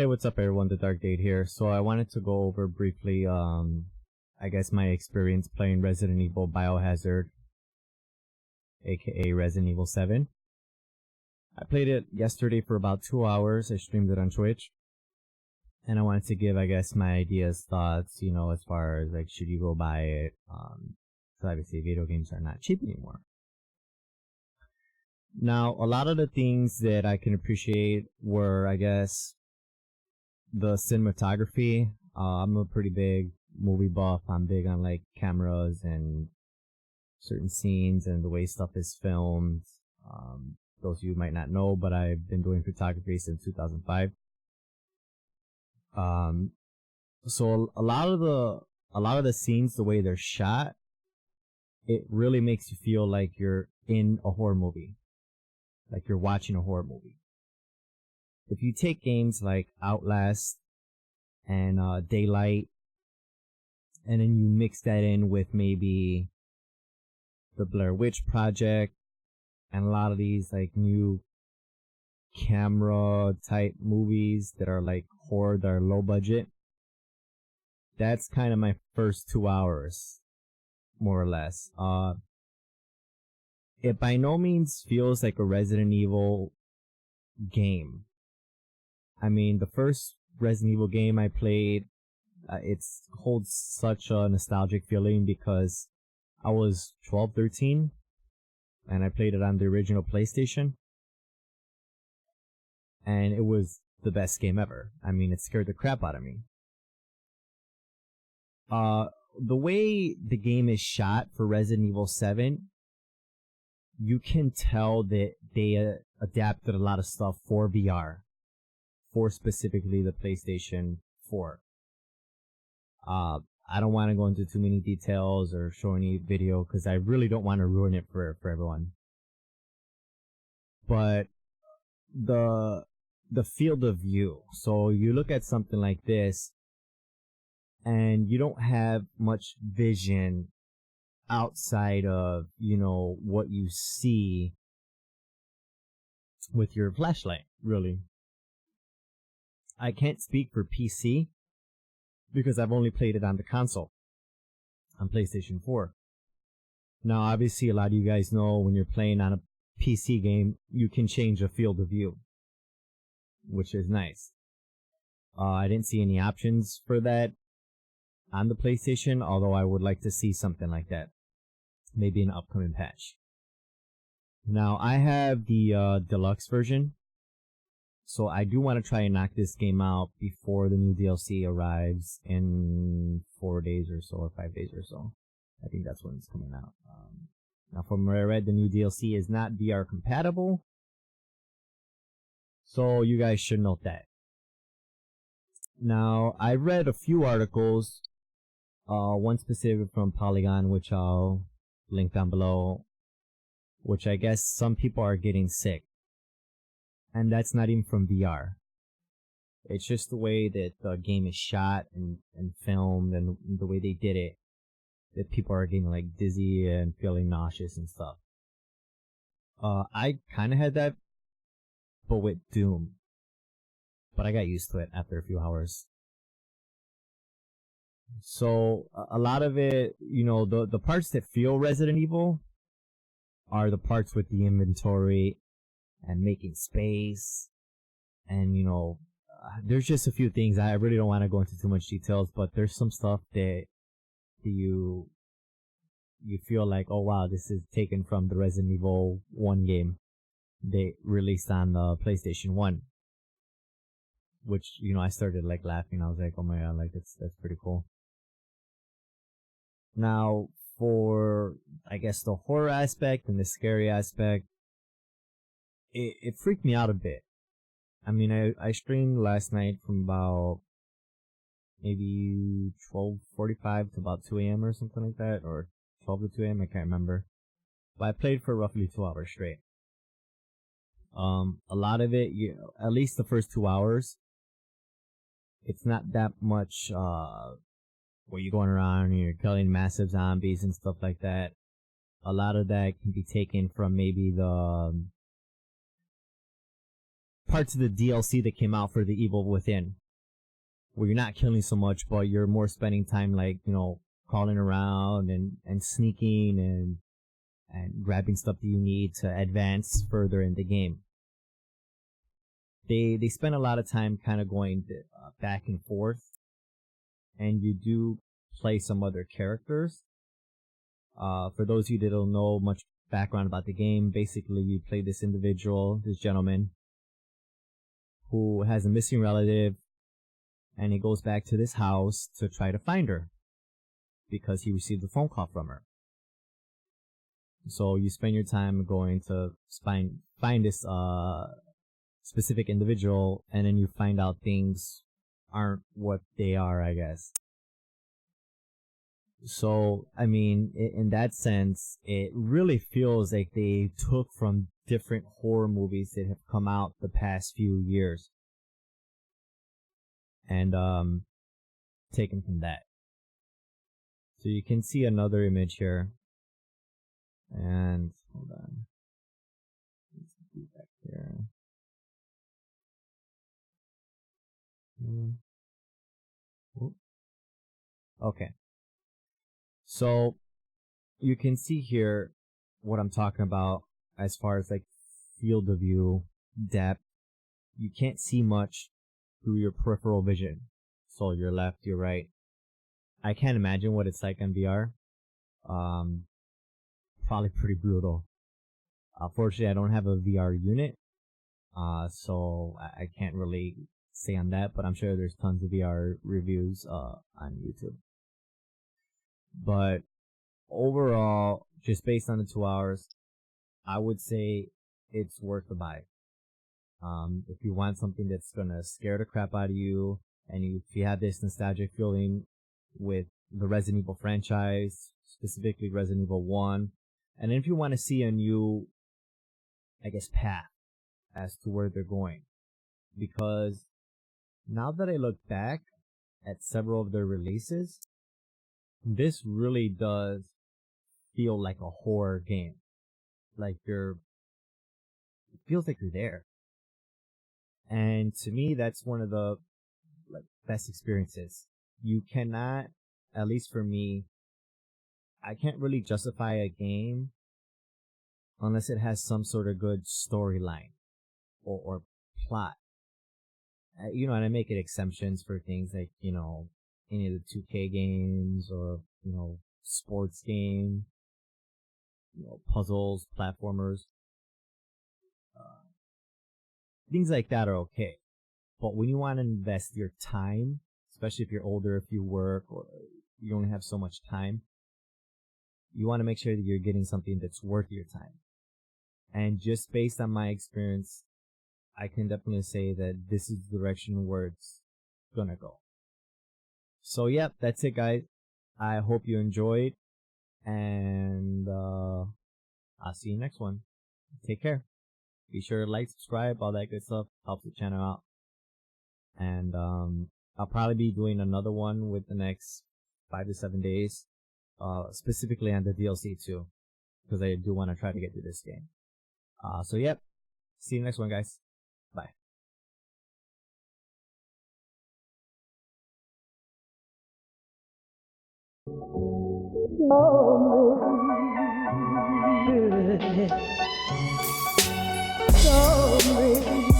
Hey, what's up everyone, The Dark Date here. So I wanted to go over briefly, I guess my experience playing Resident Evil Biohazard, aka Resident Evil 7. I played it yesterday for about 2 hours. I streamed it on Twitch. And I wanted to give, I guess, my ideas, thoughts, you know, as far as, like, should you go buy it? So obviously video games are not cheap anymore. Now, a lot of the things that I can appreciate were, I guess, the cinematography. I'm a pretty big movie buff. I'm big on, like, cameras and certain scenes and the way stuff is filmed. Those of you might not know, but I've been doing photography since 2005. So a lot of the scenes, the way they're shot, it really makes you feel like you're in a horror movie, like you're watching a horror movie. If you take games like Outlast and Daylight, and then you mix that in with maybe the Blair Witch Project and a lot of these like new camera type movies that are like horror, that are low budget, that's kind of my first 2 hours, more or less. It by no means feels like a Resident Evil game. I mean, the first Resident Evil game I played, it holds such a nostalgic feeling because I was 12, 13, and I played it on the original PlayStation. And it was the best game ever. I mean, it scared the crap out of me. The way the game is shot for Resident Evil 7, you can tell that they adapted a lot of stuff for VR. For specifically the PlayStation 4. I don't want to go into too many details or show any video because I really don't want to ruin it for everyone. But the field of view. So you look at something like this and you don't have much vision outside of, you know, what you see with your flashlight, really. I can't speak for PC because I've only played it on the console, on PlayStation 4. Now, obviously, a lot of you guys know when you're playing on a PC game, you can change the field of view, which is nice. I didn't see any options for that on the PlayStation, although I would like to see something like that, maybe an upcoming patch. Now, I have the deluxe version. So I do want to try and knock this game out before the new DLC arrives in 4 days or so, or 5 days or so. I think that's when it's coming out. Now from where I read, the new DLC is not VR compatible. So you guys should note that. Now, I read a few articles, one specific from Polygon, which I'll link down below, which I guess some people are getting sick. And that's not even from VR. It's just the way that the game is shot and filmed and the way they did it, that people are getting like dizzy and feeling nauseous and stuff. I kind of had that, but with Doom. But I got used to it after a few hours. So a lot of it, you know, the parts that feel Resident Evil are the parts with the inventory and making space, and you know, there's just a few things. I really don't want to go into too much details, but there's some stuff that you feel like, oh wow, this is taken from the Resident Evil 1 game they released on the PlayStation 1, which, you know, I started like laughing. I was like, oh my god, like that's pretty cool. Now, for I guess the horror aspect and the scary aspect, it freaked me out a bit. I mean, I streamed last night from about maybe 12:45 to about 2 a.m. or something like that, or 12 to 2 a.m. I can't remember. But I played for roughly 2 hours straight. A lot of it, you know, at least the first 2 hours, it's not that much where you're going around and you're killing massive zombies and stuff like that. A lot of that can be taken from maybe the parts of the DLC that came out for The Evil Within, where you're not killing so much, but you're more spending time, like, you know, crawling around and sneaking and grabbing stuff that you need to advance further in the game. They spend a lot of time kind of going back and forth, and you do play some other characters. For those of you that don't know much background about the game, basically you play this individual, this gentleman, who has a missing relative, and he goes back to this house to try to find her because he received a phone call from her. So you spend your time going to find this specific individual, and then you find out things aren't what they are, I guess. So, I mean, in that sense, it really feels like they took from different horror movies that have come out the past few years and taken from that. So you can see another image here. And hold on. Let's do back here. Okay. So you can see here what I'm talking about as far as like field of view, depth. You can't see much through your peripheral vision. So your left, your right. I can't imagine what it's like on VR. Probably pretty brutal. Fortunately, I don't have a VR unit, so I can't really say on that, but I'm sure there's tons of VR reviews on YouTube. But overall, just based on the 2 hours, I would say it's worth the buy. If you want something that's gonna scare the crap out of you, and if you have this nostalgic feeling with the Resident Evil franchise, specifically Resident Evil 1, and if you want to see a new, I guess, path as to where they're going. Because now that I look back at several of their releases, this really does feel like a horror game. Like it feels like you're there. And to me, that's one of the best experiences. You cannot, at least for me, I can't really justify a game unless it has some sort of good storyline or plot. And I make it exceptions for things like, any of the 2K games or, sports game, puzzles, platformers. Things like that are okay. But when you want to invest your time, especially if you're older, if you work, or you only have so much time, you want to make sure that you're getting something that's worth your time. And just based on my experience, I can definitely say that this is the direction where it's gonna go. So, yep, that's it, guys. I hope you enjoyed, and I'll see you next one. Take care. Be sure to like, subscribe, all that good stuff. Helps the channel out. And I'll probably be doing another one with the next 5 to 7 days, specifically on the DLC too, because I do want to try to get through this game. So, yep. See you next one, guys. Bye. Love me.